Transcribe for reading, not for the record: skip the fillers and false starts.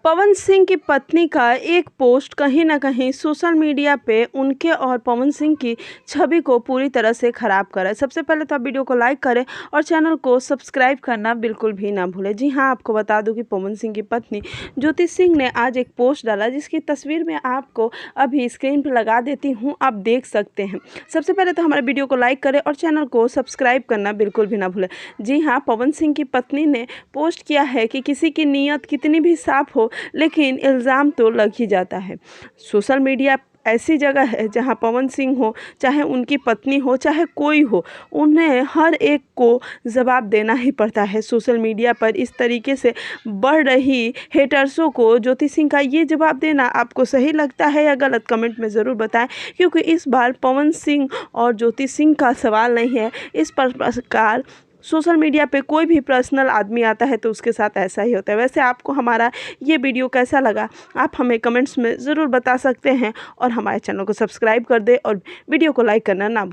पवन सिंह की पत्नी का एक पोस्ट कहीं न कहीं सोशल मीडिया पे उनके और पवन सिंह की छवि को पूरी तरह से ख़राब करा है। सबसे पहले तो आप वीडियो को लाइक करें और चैनल को सब्सक्राइब करना बिल्कुल भी ना भूलें। जी हाँ, आपको बता दूं कि पवन सिंह की पत्नी ज्योति सिंह ने आज एक पोस्ट डाला, जिसकी तस्वीर मैं आपको अभी स्क्रीन पर लगा देती हूँ, आप देख सकते हैं। सबसे पहले तो हमारे वीडियो को लाइक करें और चैनल को सब्सक्राइब करना बिल्कुल भी ना भूलें। जी हाँ, पवन सिंह की पत्नी ने पोस्ट किया है कि किसी की नीयत कितनी भी साफ हो, लेकिन इल्ज़ाम तो लग ही जाता है। सोशल मीडिया ऐसी जगह है जहां पवन सिंह हो, चाहे उनकी पत्नी हो, चाहे कोई हो, उन्हें हर एक को जवाब देना ही पड़ता है। सोशल मीडिया पर इस तरीके से बढ़ रही हेटर्सों को ज्योति सिंह का ये जवाब देना आपको सही लगता है या गलत, कमेंट में ज़रूर बताएं। क्योंकि इस बार पवन सिंह और ज्योति सिंह का सवाल नहीं है, इस प्रकार सोशल मीडिया पे कोई भी पर्सनल आदमी आता है तो उसके साथ ऐसा ही होता है। वैसे आपको हमारा ये वीडियो कैसा लगा, आप हमें कमेंट्स में ज़रूर बता सकते हैं और हमारे चैनल को सब्सक्राइब कर दें और वीडियो को लाइक करना ना भूलें।